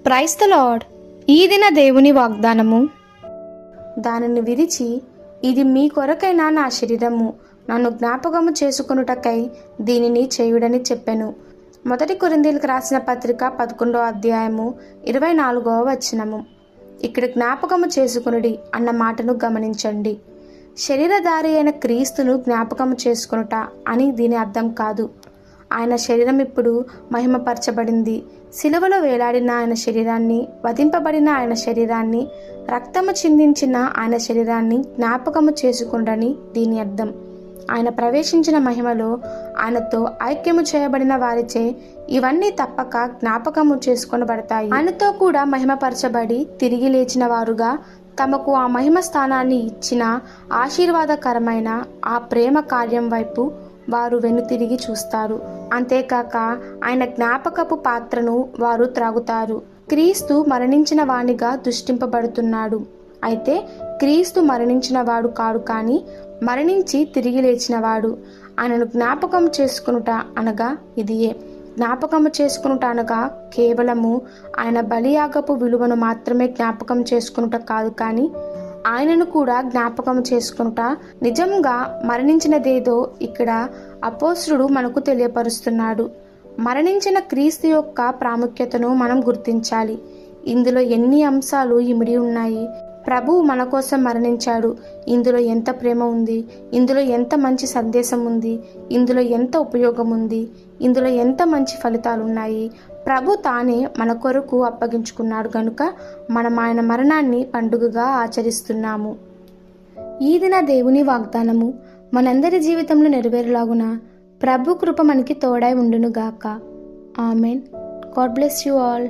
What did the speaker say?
Praise the lord. ఈ దిన దేవుని వాగ్దానము, దానిని విరిచి, ఇది మీ కొరకైన నా శరీరము, నన్ను జ్ఞాపకము చేసుకొనుటకై దీనిని చేయుడని చెప్పెను. 1 కొరింథీయులకు రాసిన పత్రిక 11వ అధ్యాయము 24వ వచనము. ఇక్కడ జ్ఞాపకము చేసుకొనుడి అన్న మాటను గమనించండి. శరీరధారి అయిన క్రీస్తును జ్ఞాపకము చేసుకొనుట అని దీని అర్థం కాదు. ఆయన శరీరం ఇప్పుడు మహిమపరచబడింది. శిలువలో వేలాడిన ఆయన శరీరాన్ని, వధింపబడిన ఆయన శరీరాన్ని, రక్తము చిందించిన ఆయన శరీరాన్ని జ్ఞాపకము చేసుకుండని దీని అర్థం. ఆయన ప్రవేశించిన మహిమలో ఆయనతో ఐక్యము చేయబడిన వారిచే ఇవన్నీ తప్పక జ్ఞాపకము చేసుకొనబడతాయి. ఆయనతో కూడా మహిమపరచబడి తిరిగి లేచిన వారుగా తమకు ఆ మహిమ స్థానాన్ని ఇచ్చిన ఆశీర్వాదకరమైన ఆ ప్రేమ కార్యం వైపు వారు వెనుతిరిగి చూస్తారు. అంతేకాక ఆయన జ్ఞాపకపు పాత్రను వారు త్రాగుతారు. క్రీస్తు మరణించిన వానిగా దృష్టింపబడుతున్నాడు. అయితే క్రీస్తు మరణించిన వాడు కాడు, కానీ మరణించి తిరిగి లేచినవాడు. ఆయనను జ్ఞాపకం చేసుకునుట అనగా ఇదియే. జ్ఞాపకము చేసుకునుట అనగా కేవలము ఆయన బలియాగపు విలువను మాత్రమే జ్ఞాపకం చేసుకునుట కాదు, కానీ ఆయనను కూడా జ్ఞాపకం చేసుకునుట. నిజంగా మరణించినదేదో ఇక్కడ అపోస్తలుడు మనకు తెలియపరుస్తున్నాడు. మరణించిన క్రీస్తు యొక్క ప్రాముఖ్యతను మనం గుర్తించాలి. ఇందులో ఎన్ని అంశాలు ఇమిడి ఉన్నాయి. ప్రభువు మన కోసం మరణించాడు. ఇందులో ఎంత ప్రేమ ఉంది, ఇందులో ఎంత మంచి సందేశం ఉంది, ఇందులో ఎంత ఉపయోగం ఉంది, ఇందులో ఎంత మంచి ఫలితాలు ఉన్నాయి. ప్రభు తానే మన కొరకు అప్పగించుకున్నాడు గనుక మనం ఆయన మరణాన్ని పండుగగా ఆచరిస్తున్నాము. ఈ దిన దేవుని వాగ్దానము మనందరి జీవితంలో నెరవేరులాగున ప్రభు కృప మనకి తోడై ఉండునుగాక. Amen. God bless you all.